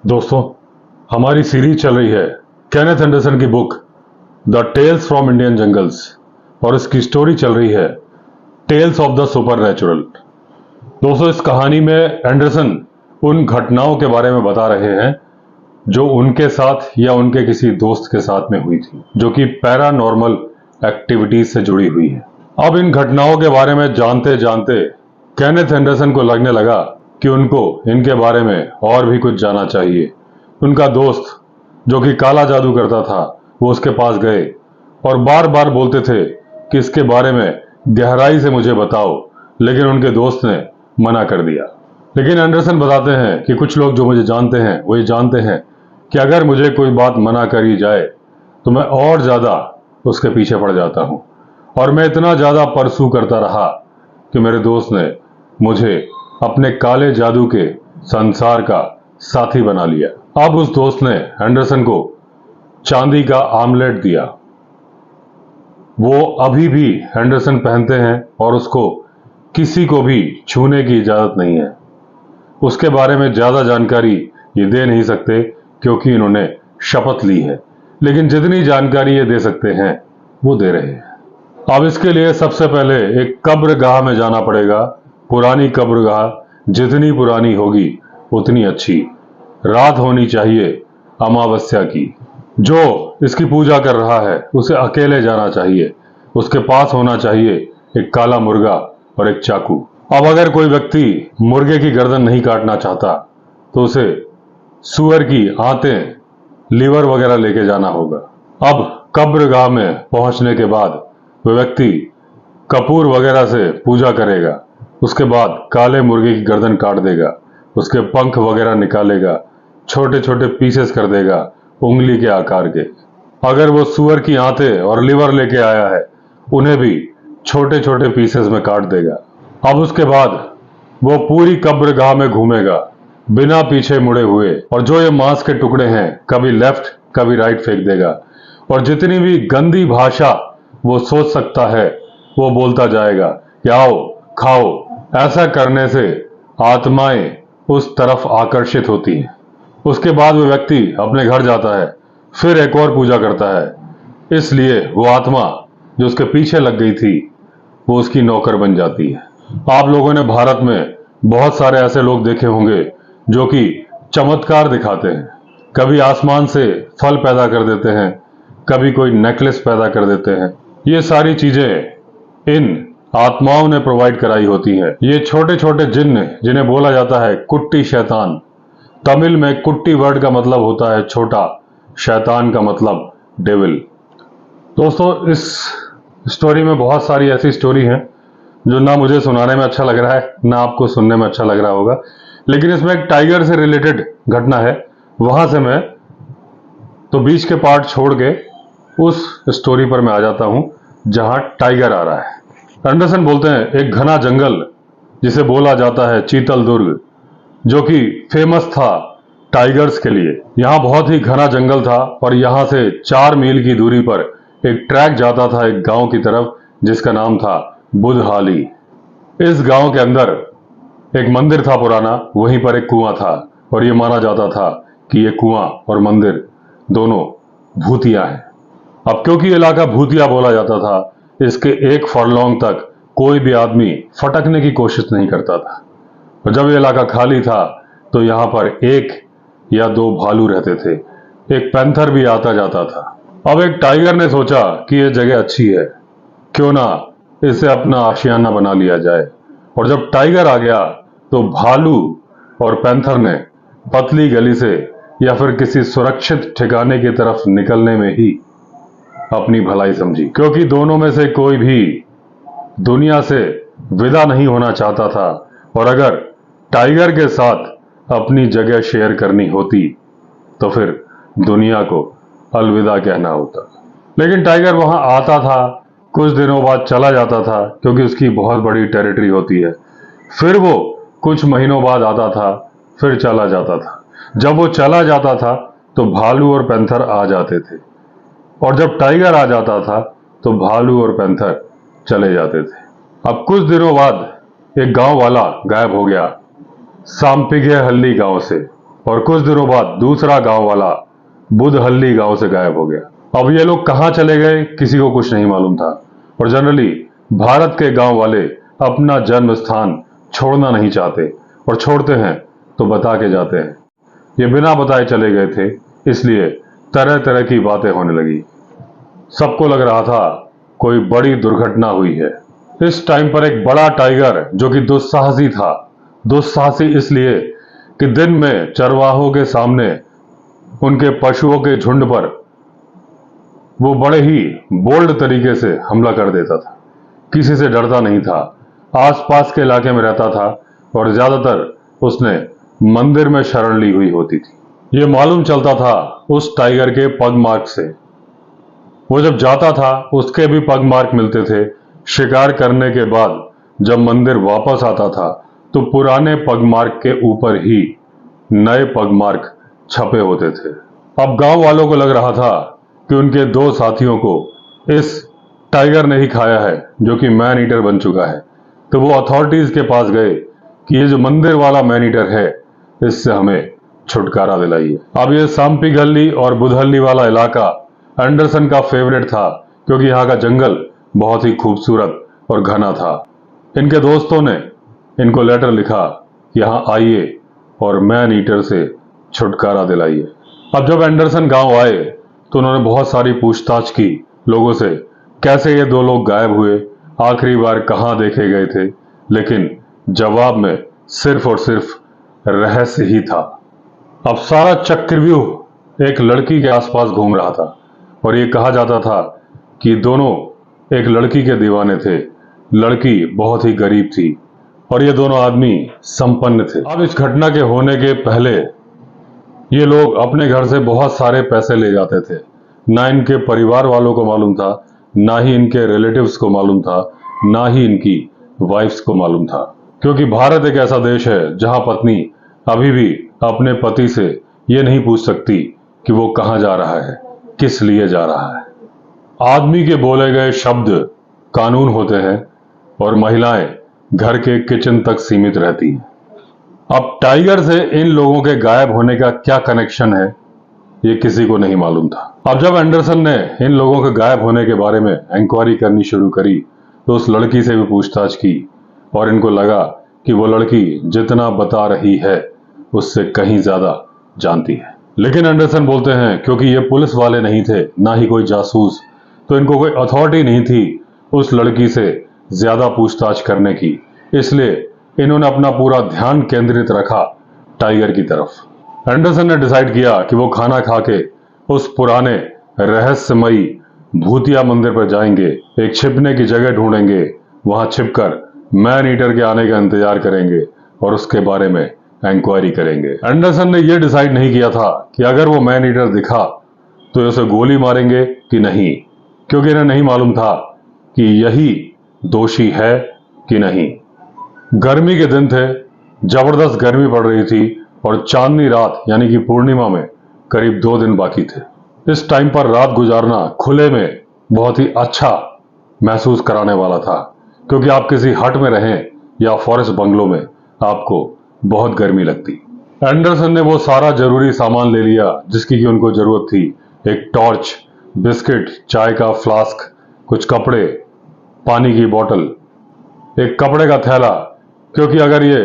दोस्तों, हमारी सीरीज चल रही है केनेथ एंडरसन की book the tales from Indian jungles और इसकी स्टोरी चल रही है टेल्स ऑफ द सुपरनैचुरल। दोस्तों, इस कहानी में एंडरसन उन घटनाओं के बारे में बता रहे हैं जो उनके साथ या उनके किसी दोस्त के साथ में हुई थी, जो कि पैरानॉर्मल एक्टिविटीज से जुड़ी हुई है। अब इन घटनाओं के बारे में जानते जानते केनेथ एंडरसन को लगने लगा कि उनको इनके बारे में और भी कुछ जानना चाहिए। उनका दोस्त जो कि काला जादू करता था, वो उसके पास गए और बार बार बोलते थे कि इसके बारे में गहराई से मुझे बताओ, लेकिन उनके दोस्त ने मना कर दिया। लेकिन एंडरसन बताते हैं कि कुछ लोग जो मुझे जानते हैं वो ये जानते हैं कि अगर मुझे कोई बात मना करी जाए तो मैं और ज्यादा उसके पीछे पड़ जाता हूं, और मैं इतना ज्यादा परसू करता रहा कि मेरे दोस्त ने मुझे अपने काले जादू के संसार का साथी बना लिया। अब उस दोस्त ने एंडरसन को चांदी का आमलेट दिया। वो अभी भी एंडरसन पहनते हैं और उसको किसी को भी छूने की इजाजत नहीं है। उसके बारे में ज्यादा जानकारी ये दे नहीं सकते क्योंकि इन्होंने शपथ ली है, लेकिन जितनी जानकारी ये दे सकते हैं वो दे रहे हैं। अब इसके लिए सबसे पहले एक कब्रगाह में जाना पड़ेगा। पुरानी कब्रगाह जितनी पुरानी होगी उतनी अच्छी। रात होनी चाहिए अमावस्या की। जो इसकी पूजा कर रहा है उसे अकेले जाना चाहिए। उसके पास होना चाहिए एक काला मुर्गा और एक चाकू। अब अगर कोई व्यक्ति मुर्गे की गर्दन नहीं काटना चाहता तो उसे सुअर की आंतें, लीवर वगैरह लेके जाना होगा। अब कब्रगाह में पहुंचने के बाद वह व्यक्ति कपूर वगैरह से पूजा करेगा। उसके बाद काले मुर्गे की गर्दन काट देगा, उसके पंख वगैरह निकालेगा, छोटे छोटे पीसेस कर देगा उंगली के आकार के। अगर वो सुअर की आंतें और लिवर लेके आया है उन्हें भी छोटे छोटे पीसेस में काट देगा। अब उसके बाद वो पूरी कब्रगाह में घूमेगा बिना पीछे मुड़े हुए, और जो ये मांस के टुकड़े हैं कभी लेफ्ट कभी राइट फेंक देगा, और जितनी भी गंदी भाषा वो सोच सकता है वो बोलता जाएगा कि आओ खाओ। ऐसा करने से आत्माएं उस तरफ आकर्षित होती हैं। उसके बाद वो व्यक्ति अपने घर जाता है, फिर एक और पूजा करता है। इसलिए वो आत्मा जो उसके पीछे लग गई थी वो उसकी नौकर बन जाती है। आप लोगों ने भारत में बहुत सारे ऐसे लोग देखे होंगे जो कि चमत्कार दिखाते हैं। कभी आसमान से फल पैदा कर देते हैं, कभी कोई नेकलेस पैदा कर देते हैं। ये सारी चीजें इन आत्माओं ने प्रोवाइड कराई होती है। ये छोटे छोटे जिन्न जिन्हें बोला जाता है कुट्टी शैतान। तमिल में कुट्टी वर्ड का मतलब होता है छोटा, शैतान का मतलब डेविल। दोस्तों, इस स्टोरी में बहुत सारी ऐसी स्टोरी हैं जो ना मुझे सुनाने में अच्छा लग रहा है ना आपको सुनने में अच्छा लग रहा होगा, लेकिन इसमें एक टाइगर से रिलेटेड घटना है। वहां से मैं तो बीच के पार्ट छोड़ के उस स्टोरी पर मैं आ जाता हूं जहां टाइगर आ रहा है। एंडरसन बोलते हैं एक घना जंगल जिसे बोला जाता है चीतल दुर्ग, जो कि फेमस था टाइगर्स के लिए। यहाँ बहुत ही घना जंगल था और यहाँ से 4 मील की दूरी पर एक ट्रैक जाता था एक गांव की तरफ जिसका नाम था बुधहाली। इस गांव के अंदर एक मंदिर था पुराना, वहीं पर एक कुआं था, और ये माना जाता था कि ये कुआं और मंदिर दोनों भूतिया हैं। अब क्योंकि इलाका भूतिया बोला जाता था, इसके 1 फरलॉन्ग तक कोई भी आदमी फटकने की कोशिश नहीं करता था। और जब ये इलाका खाली था तो यहाँ पर 1 या 2 भालू रहते थे। एक पैंथर भी आता जाता था। अब एक टाइगर ने सोचा कि ये जगह अच्छी है, क्यों ना इसे अपना आशियाना बना लिया जाए। और जब टाइगर आ गया तो भालू और पैंथर ने पतली गली से या फिर किसी सुरक्षित ठिकाने की तरफ निकलने में ही अपनी भलाई समझी, क्योंकि दोनों में से कोई भी दुनिया से विदा नहीं होना चाहता था। और अगर टाइगर के साथ अपनी जगह शेयर करनी होती तो फिर दुनिया को अलविदा कहना होता। लेकिन टाइगर वहां आता था, कुछ दिनों बाद चला जाता था क्योंकि उसकी बहुत बड़ी टेरिटरी होती है। फिर वो कुछ महीनों बाद आता था, फिर चला जाता था। जब वो चला जाता था तो भालू और पैंथर आ जाते थे, और जब टाइगर आ जाता था तो भालू और पैंथर चले जाते थे। अब कुछ दिनों बाद एक गांव वाला गायब हो गया, सांपिघे हल्ली गांव से। और कुछ दिनों बाद दूसरा गांव वाला बुधहल्ली गांव से गायब हो गया। अब ये लोग कहां चले गए किसी को कुछ नहीं मालूम था। और जनरली भारत के गांव वाले अपना जन्म स्थान छोड़ना नहीं चाहते, और छोड़ते हैं तो बता के जाते हैं। ये बिना बताए चले गए थे, इसलिए तरह तरह की बातें होने लगी। सबको लग रहा था कोई बड़ी दुर्घटना हुई है। इस टाइम पर एक बड़ा टाइगर जो कि दुस्साहसी था, दुस्साहसी इसलिए कि दिन में चरवाहों के सामने उनके पशुओं के झुंड पर वो बड़े ही बोल्ड तरीके से हमला कर देता था। किसी से डरता नहीं था, आसपास के इलाके में रहता था, और ज्यादातर उसने मंदिर में शरण ली हुई होती थी। ये मालूम चलता था उस टाइगर के पग मार्क से। वो जब जाता था उसके भी पग मार्क मिलते थे। शिकार करने के बाद जब मंदिर वापस आता था तो पुराने पग मार्क के ऊपर ही नए पग मार्क छपे होते थे। अब गांव वालों को लग रहा था कि उनके दो साथियों को इस टाइगर ने ही खाया है जो कि मैन ईटर बन चुका है। तो वो अथॉरिटीज के पास गए कि ये जो मंदिर वाला मैन ईटर है इससे हमें छुटकारा दिलाइए। अब ये सांपी गली और बुधहल्ली वाला इलाका एंडरसन का फेवरेट था, क्योंकि यहाँ का जंगल बहुत ही खूबसूरत और घना था। इनके दोस्तों ने इनको लेटर लिखा कि यहाँ आइए और मैन ईटर से छुटकारा दिलाइए। अब जब एंडरसन गांव आए तो उन्होंने बहुत सारी पूछताछ की लोगों से, कैसे ये दो लोग गायब हुए, आखिरी बार कहां देखे गए थे, लेकिन जवाब में सिर्फ और सिर्फ रहस्य ही था। अब सारा चक्रव्यूह एक लड़की के आसपास घूम रहा था, और ये कहा जाता था कि दोनों एक लड़की के दीवाने थे। लड़की बहुत ही गरीब थी और ये दोनों आदमी संपन्न थे। अब इस घटना के होने के पहले ये लोग अपने घर से बहुत सारे पैसे ले जाते थे। ना इनके परिवार वालों को मालूम था, ना ही इनके रिलेटिव्स को मालूम था, ना ही इनकी वाइफ्स को मालूम था। क्योंकि भारत एक ऐसा देश है जहां पत्नी अभी भी अपने पति से ये नहीं पूछ सकती कि वो कहां जा रहा है, किस लिए जा रहा है। आदमी के बोले गए शब्द कानून होते हैं और महिलाएं घर के किचन तक सीमित रहती हैं। अब टाइगर से इन लोगों के गायब होने का क्या कनेक्शन है ये किसी को नहीं मालूम था। अब जब एंडरसन ने इन लोगों के गायब होने के बारे में इंक्वायरी करनी शुरू करी तो उस लड़की से भी पूछताछ की, और इनको लगा कि वो लड़की जितना बता रही है उससे कहीं ज्यादा जानती है। लेकिन एंडरसन बोलते हैं क्योंकि ये पुलिस वाले नहीं थे, ना ही कोई जासूस, तो इनको कोई अथॉरिटी नहीं थी उस लड़की से ज्यादा पूछताछ करने की, इसलिए इन्होंने अपना पूरा ध्यान केंद्रित रखा टाइगर की तरफ। एंडरसन ने डिसाइड किया कि वो खाना खा के उस पुराने रहस्यमयी भूतिया मंदिर पर जाएंगे, एक छिपने की जगह ढूंढेंगे, वहां छिपकर मैन ईटर के आने का इंतजार करेंगे और उसके बारे में इंक्वायरी करेंगे। एंडरसन ने यह डिसाइड नहीं किया था कि अगर वो मैन ईटर दिखा तो उसे गोली मारेंगे कि नहीं, क्योंकि इन्हें नहीं मालूम था कि यही दोषी है कि नहीं। गर्मी के दिन थे, जबरदस्त गर्मी पड़ रही थी और चांदनी रात यानी कि पूर्णिमा में करीब 2 दिन बाकी थे। इस टाइम पर रात गुजारना खुले में बहुत ही अच्छा महसूस कराने वाला था, क्योंकि आप किसी हट में रहें या फॉरेस्ट बंगलों में आपको बहुत गर्मी लगती। एंडरसन ने वो सारा जरूरी सामान ले लिया जिसकी कि उनको जरूरत थी। एक टॉर्च, बिस्किट, चाय का फ्लास्क, कुछ कपड़े, पानी की बोतल, एक कपड़े का थैला, क्योंकि अगर ये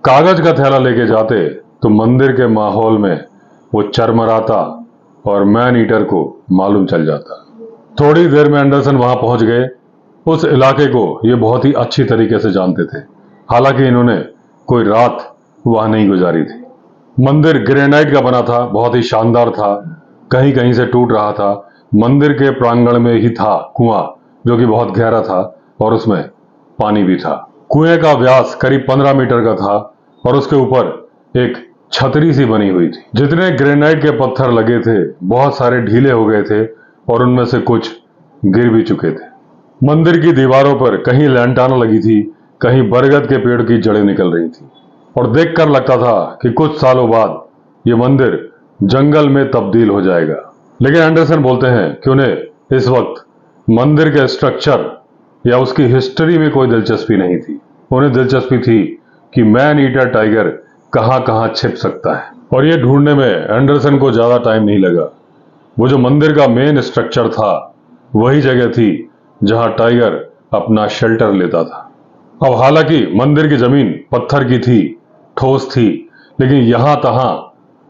कागज का थैला लेके जाते तो मंदिर के माहौल में वो चरमराता और मैन ईटर को मालूम चल जाता। थोड़ी देर में एंडरसन वहां पहुंच गए। उस इलाके को ये बहुत ही अच्छी तरीके से जानते थे, हालांकि इन्होंने कोई रात वहां नहीं गुजारी थी। मंदिर ग्रेनाइट का बना था, बहुत ही शानदार था, कहीं कहीं से टूट रहा था। मंदिर के प्रांगण में ही था कुआं, जो कि बहुत गहरा था और उसमें पानी भी था। कुएं का व्यास करीब 15 मीटर का था और उसके ऊपर एक छतरी सी बनी हुई थी। जितने ग्रेनाइट के पत्थर लगे थे बहुत सारे ढीले हो गए थे और उनमें से कुछ गिर भी चुके थे। मंदिर की दीवारों पर कहीं लैंटाना लगी थी, कहीं बरगद के पेड़ की जड़ें निकल रही थी, और देखकर लगता था कि कुछ सालों बाद यह मंदिर जंगल में तब्दील हो जाएगा। लेकिन एंडरसन बोलते हैं कि उन्हें इस वक्त मंदिर के स्ट्रक्चर या उसकी हिस्ट्री में कोई दिलचस्पी नहीं थी। उन्हें दिलचस्पी थी कि मैन ईटर टाइगर कहां कहां छिप सकता है। और ये ढूंढने में एंडरसन को ज्यादा टाइम नहीं लगा। वो जो मंदिर का मेन स्ट्रक्चर था वही जगह थी जहां टाइगर अपना शेल्टर लेता था। अब हालांकि मंदिर की जमीन पत्थर की थी, ठोस थी, लेकिन यहां तहां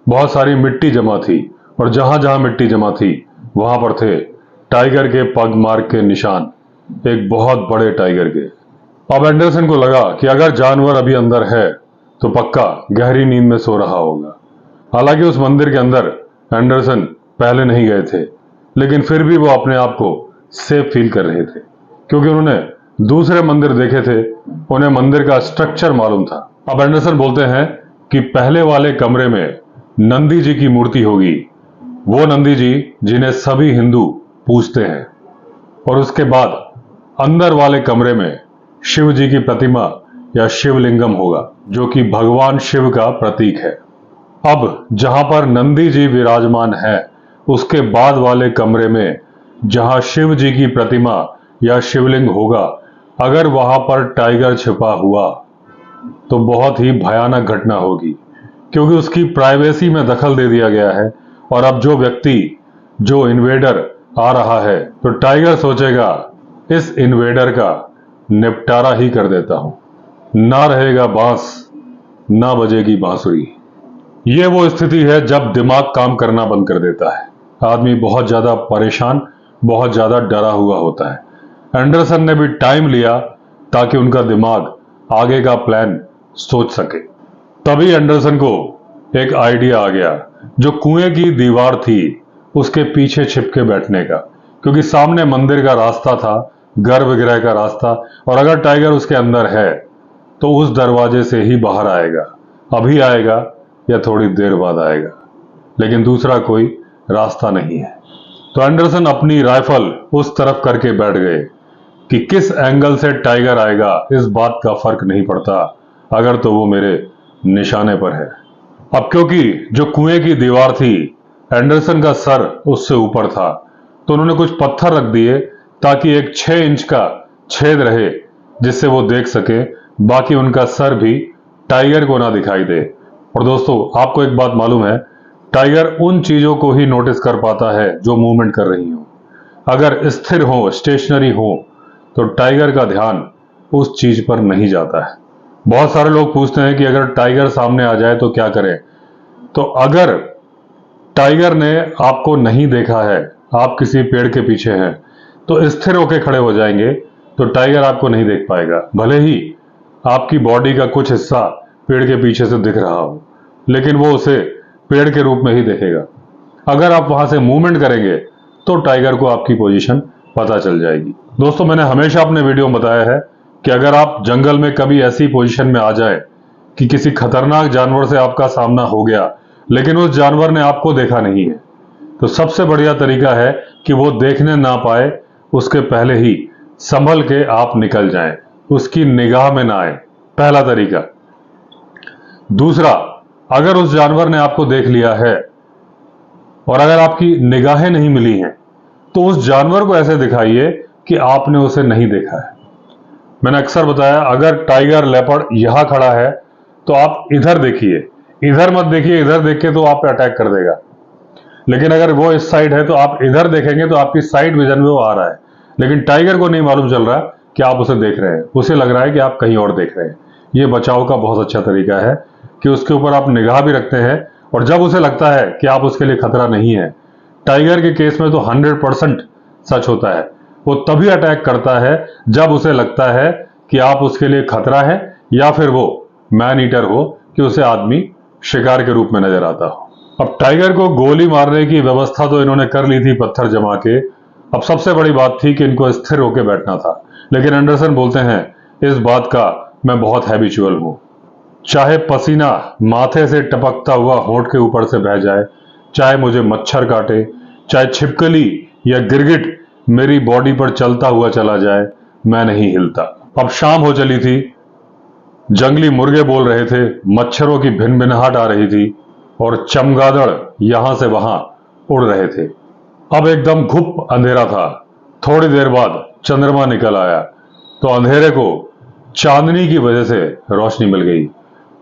बहुत सारी मिट्टी जमा थी और जहां जहां मिट्टी जमा थी वहां पर थे टाइगर के पग मार्क के निशान, एक बहुत बड़े टाइगर के। अब एंडरसन को लगा कि अगर जानवर अभी अंदर है तो पक्का गहरी नींद में सो रहा होगा। हालांकि उस मंदिर के अंदर एंडरसन पहले नहीं गए थे, लेकिन फिर भी वो अपने आप को सेफ फील कर रहे थे क्योंकि उन्होंने दूसरे मंदिर देखे थे, उन्हें मंदिर का स्ट्रक्चर मालूम था। अब एंडरसन बोलते हैं कि पहले वाले कमरे में नंदी जी की मूर्ति होगी, वो नंदी जी जिन्हें सभी हिंदू पूजते हैं, और उसके बाद अंदर वाले कमरे में शिव जी की प्रतिमा या शिवलिंगम होगा जो कि भगवान शिव का प्रतीक है। अब जहां पर नंदी जी विराजमान है उसके बाद वाले कमरे में जहां शिव जी की प्रतिमा या शिवलिंग होगा, अगर वहां पर टाइगर छिपा हुआ तो बहुत ही भयानक घटना होगी क्योंकि उसकी प्राइवेसी में दखल दे दिया गया है। और अब जो व्यक्ति, जो इन्वेडर आ रहा है तो टाइगर सोचेगा इस इन्वेडर का निपटारा ही कर देता हूं, ना रहेगा बांस ना बजेगी बांसुरी। ये वो स्थिति है जब दिमाग काम करना बंद कर देता है, आदमी बहुत ज्यादा परेशान, बहुत ज्यादा डरा हुआ होता है। एंडरसन ने भी टाइम लिया ताकि उनका दिमाग आगे का प्लान सोच सके। तभी एंडरसन को एक आइडिया आ गया, जो कुएं की दीवार थी उसके पीछे छिपके बैठने का, क्योंकि सामने मंदिर का रास्ता था, गर्भगृह का रास्ता, और अगर टाइगर उसके अंदर है तो उस दरवाजे से ही बाहर आएगा, अभी आएगा या थोड़ी देर बाद आएगा, लेकिन दूसरा कोई रास्ता नहीं है। तो एंडरसन अपनी राइफल उस तरफ करके बैठ गए कि किस एंगल से टाइगर आएगा इस बात का फर्क नहीं पड़ता, अगर तो वो मेरे निशाने पर है। अब क्योंकि जो कुएं की दीवार थी एंडरसन का सर उससे ऊपर था, तो उन्होंने कुछ पत्थर रख दिए ताकि एक 6 इंच का छेद रहे जिससे वो देख सके, बाकी उनका सर भी टाइगर को ना दिखाई दे। और दोस्तों, आपको एक बात मालूम है, टाइगर उन चीजों को ही नोटिस कर पाता है जो मूवमेंट कर रही हो। अगर स्थिर हो, स्टेशनरी हो, तो टाइगर का ध्यान उस चीज पर नहीं जाता है। बहुत सारे लोग पूछते हैं कि अगर टाइगर सामने आ जाए तो क्या करें। तो अगर टाइगर ने आपको नहीं देखा है, आप किसी पेड़ के पीछे हैं, तो स्थिर होकर खड़े हो जाएंगे तो टाइगर आपको नहीं देख पाएगा, भले ही आपकी बॉडी का कुछ हिस्सा पेड़ के पीछे से दिख रहा हो, लेकिन वो उसे पेड़ के रूप में ही देखेगा। अगर आप वहां से मूवमेंट करेंगे तो टाइगर को आपकी पोजीशन पता चल जाएगी। दोस्तों, मैंने हमेशा अपने वीडियो में बताया है कि अगर आप जंगल में कभी ऐसी पोजीशन में आ जाए कि किसी खतरनाक जानवर से आपका सामना हो गया लेकिन उस जानवर ने आपको देखा नहीं है, तो सबसे बढ़िया तरीका है कि वो देखने ना पाए, उसके पहले ही संभल के आप निकल जाएं, उसकी निगाह में ना आए, पहला तरीका। दूसरा, अगर उस जानवर ने आपको देख लिया है और अगर आपकी निगाहें नहीं मिली हैं तो उस जानवर को ऐसे दिखाइए कि आपने उसे नहीं देखा है। मैंने अक्सर बताया, अगर टाइगर, लेपर्ड यहां खड़ा है तो आप इधर देखिए, इधर मत देखिए, इधर देख के तो आप पे अटैक कर देगा। लेकिन अगर वो इस साइड है तो आप इधर देखेंगे तो आपकी साइड विजन में वो आ रहा है, लेकिन टाइगर को नहीं मालूम चल रहा कि आप उसे देख रहे हैं, उसे लग रहा है कि आप कहीं और देख रहे हैं। ये बचाव का बहुत अच्छा तरीका है कि उसके ऊपर आप निगाह भी रखते हैं, और जब उसे लगता है कि आप उसके लिए खतरा नहीं है, टाइगर के केस में तो 100% सच होता है, वो तभी अटैक करता है जब उसे लगता है कि आप उसके लिए खतरा है, या फिर वो मैन ईटर हो कि उसे आदमी शिकार के रूप में नजर आता हो। अब टाइगर को गोली मारने की व्यवस्था तो इन्होंने कर ली थी पत्थर जमा के, अब सबसे बड़ी बात थी कि इनको स्थिर होकर बैठना था। लेकिन एंडरसन बोलते हैं, इस बात का मैं बहुत हैबिचुअल हूं, चाहे पसीना माथे से टपकता हुआ होंठ के ऊपर से बह जाए, चाहे मुझे मच्छर काटे, चाहे छिपकली या गिरगिट मेरी बॉडी पर चलता हुआ चला जाए, मैं नहीं हिलता। अब शाम हो चली थी, जंगली मुर्गे बोल रहे थे, मच्छरों की भिनभिनाहट आ रही थी और चमगादड़ यहां से वहां उड़ रहे थे। अब एकदम घुप अंधेरा था। थोड़ी देर बाद चंद्रमा निकल आया तो अंधेरे को चांदनी की वजह से रोशनी मिल गई।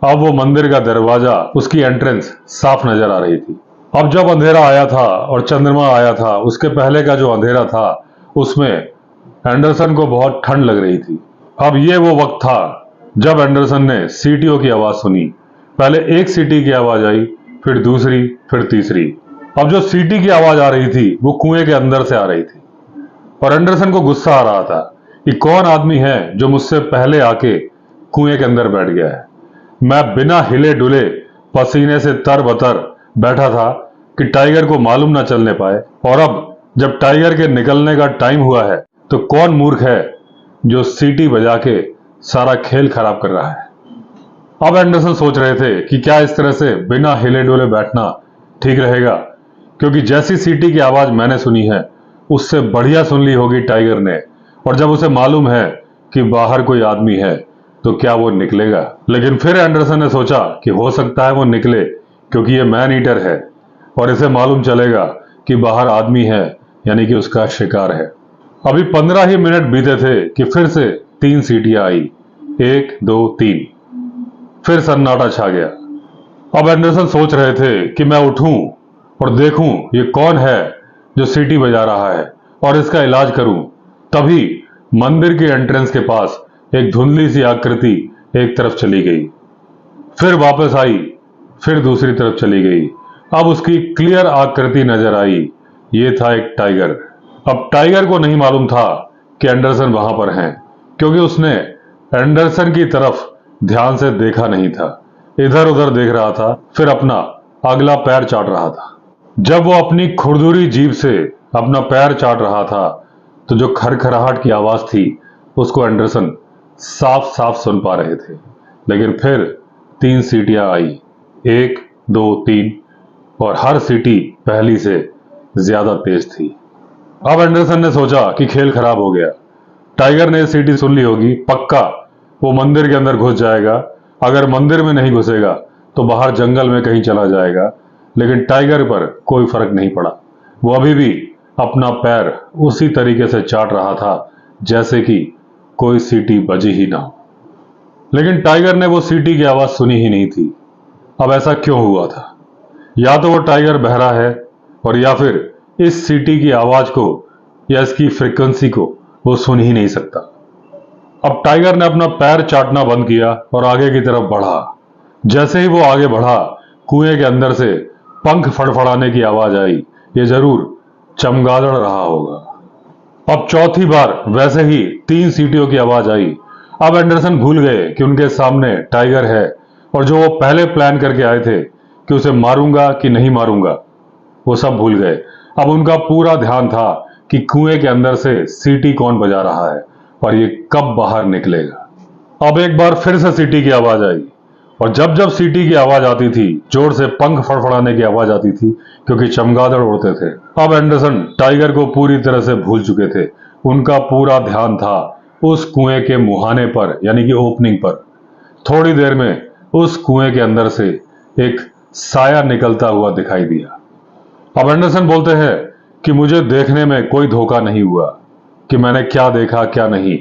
अब वो मंदिर का दरवाजा, उसकी एंट्रेंस साफ नजर आ रही थी। अब जब अंधेरा आया था और चंद्रमा आया था, उसके पहले का जो अंधेरा था उसमें एंडरसन को बहुत ठंड लग रही थी। अब ये वो वक्त था जब एंडरसन ने सीटियों की आवाज सुनी। पहले एक सीटी की आवाज आई, फिर दूसरी, फिर तीसरी। अब जो सीटी की आवाज आ रही थी वो कुएं के अंदर से आ रही थी और एंडरसन को गुस्सा आ रहा था कि कौन आदमी है जो मुझसे पहले आके कुएं के अंदर बैठ गया है। मैं बिना हिले डुले पसीने से तरबतर बैठा था कि टाइगर को मालूम ना चलने पाए, और अब जब टाइगर के निकलने का टाइम हुआ है तो कौन मूर्ख है जो सीटी बजा के सारा खेल खराब कर रहा है। अब एंडरसन सोच रहे थे कि क्या इस तरह से बिना हिले डुले बैठना ठीक रहेगा, क्योंकि जैसी सीटी की आवाज मैंने सुनी है उससे बढ़िया सुन ली होगी टाइगर ने, और जब उसे मालूम है कि बाहर कोई आदमी है तो क्या वो निकलेगा। लेकिन फिर एंडरसन ने सोचा कि हो सकता है वो निकले, क्योंकि ये मैन ईटर है और इसे मालूम चलेगा कि बाहर आदमी है, यानी कि उसका शिकार है। अभी 15 ही मिनट बीते थे कि फिर से 3 सीटियां आई, 1 2 3। फिर सन्नाटा छा गया। अब एंडरसन सोच रहे थे कि मैं उठूं और देखूं ये कौन है जो सीटी बजा रहा है और इसका इलाज करूं। तभी मंदिर के एंट्रेंस के पास एक धुंधली सी आकृति एक तरफ चली गई, फिर वापस आई, फिर दूसरी तरफ चली गई। अब उसकी क्लियर आकृति नजर आई, ये था एक टाइगर। अब टाइगर को नहीं मालूम था कि एंडरसन वहां पर हैं, क्योंकि उसने एंडरसन की तरफ ध्यान से देखा नहीं था, इधर उधर देख रहा था, फिर अपना अगला पैर चाट रहा था। जब वो अपनी खुरदुरी जीभ से अपना पैर चाट रहा था तो जो खरखराहट की आवाज थी उसको एंडरसन साफ साफ सुन पा रहे थे। लेकिन फिर 3 सीटियां आई, 1 2 3, और हर सीटी पहली से ज्यादा तेज थी। अब एंडरसन ने सोचा कि खेल खराब हो गया। टाइगर ने सीटी सुन ली होगी, पक्का वो मंदिर के अंदर घुस जाएगा। अगर मंदिर में नहीं घुसेगा तो बाहर जंगल में कहीं चला जाएगा। लेकिन टाइगर पर कोई फर्क नहीं पड़ा, वो अभी भी अपना पैर उसी तरीके से चाट रहा था जैसे कि कोई सीटी बजी ही ना हो। लेकिन टाइगर ने वो सीटी की आवाज सुनी ही नहीं थी। अब ऐसा क्यों हुआ था? या तो वो टाइगर बहरा है, और या फिर इस सीटी की आवाज को या इसकी फ्रीक्वेंसी को वो सुन ही नहीं सकता। अब टाइगर ने अपना पैर चाटना बंद किया और आगे की तरफ बढ़ा। जैसे ही वो आगे बढ़ा, कुएं के अंदर से पंख फड़फड़ाने की आवाज आई। ये जरूर चमगादड़ रहा होगा। अब चौथी बार वैसे ही 3 सीटियों की आवाज आई। अब एंडरसन भूल गए कि उनके सामने टाइगर है, और जो वो पहले प्लान करके आए थे कि उसे मारूंगा कि नहीं मारूंगा, वो सब भूल गए। अब उनका पूरा ध्यान था कि कुएं के अंदर से सीटी कौन बजा रहा है और ये कब बाहर निकलेगा। अब एक बार फिर से सीटी की आवाज आई, और जब जब सीटी की आवाज आती थी जोर से पंख फड़फड़ाने की आवाज आती थी, क्योंकि चमगादड़ उड़ते थे। अब एंडरसन टाइगर को पूरी तरह से भूल चुके थे। उनका पूरा ध्यान था उस कुएं के मुहाने पर, यानी कि ओपनिंग पर। थोड़ी देर में उस कुएं के अंदर से एक साया निकलता हुआ दिखाई दिया। अब एंडरसन बोलते हैं कि मुझे देखने में कोई धोखा नहीं हुआ कि मैंने क्या देखा क्या नहीं।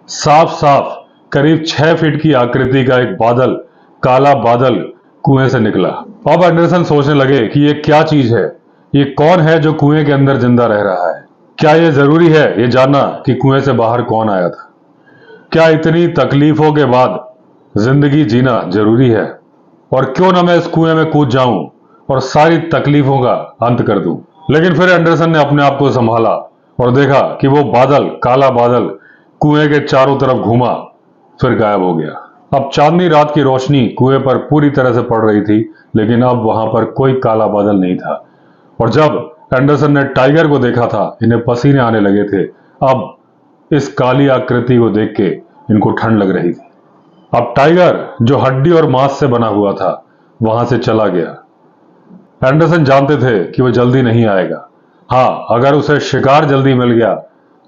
साफ साफ करीब 6 फीट की आकृति का एक बादल, काला बादल कुएं से निकला। अब एंडरसन सोचने लगे कि ये क्या चीज है, ये कौन है जो कुएं के अंदर जिंदा रह रहा है। क्या ये जरूरी है ये जानना कि कुएं से बाहर कौन आया था? क्या इतनी तकलीफों के बाद जिंदगी जीना जरूरी है? और क्यों ना मैं इस कुएं में कूद जाऊं और सारी तकलीफों का अंत कर दूं। लेकिन फिर एंडरसन ने अपने आप को संभाला और देखा कि वो बादल, काला बादल कुएं के चारों तरफ घूमा, फिर गायब हो गया। अब चांदनी रात की रोशनी कुएं पर पूरी तरह से पड़ रही थी, लेकिन अब वहां पर कोई काला बादल नहीं था। और जब एंडरसन ने टाइगर को देखा था, इन्हें पसीने आने लगे थे। अब इस काली आकृति को देख के इनको ठंड लग रही थी। अब टाइगर, जो हड्डी और मांस से बना हुआ था, वहां से चला गया। एंडरसन जानते थे कि वह जल्दी नहीं आएगा। हाँ, अगर उसे शिकार जल्दी मिल गया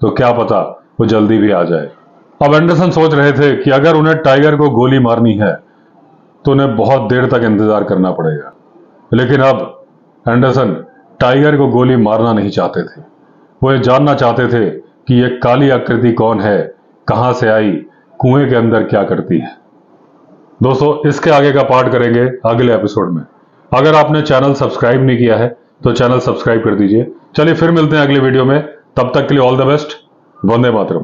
तो क्या पता वो जल्दी भी आ जाए। अब एंडरसन सोच रहे थे कि अगर उन्हें टाइगर को गोली मारनी है तो उन्हें बहुत देर तक इंतजार करना पड़ेगा। लेकिन अब एंडरसन टाइगर को गोली मारना नहीं चाहते थे। वो ये जानना चाहते थे कि यह काली आकृति कौन है, कहां से आई, कुएं के अंदर क्या करती है। दोस्तों इसके आगे का पार्ट करेंगे अगले एपिसोड में। अगर आपने चैनल सब्सक्राइब नहीं किया है तो चैनल सब्सक्राइब कर दीजिए। चलिए फिर मिलते हैं अगले वीडियो में, तब तक के लिए all the best. Vande Mataram.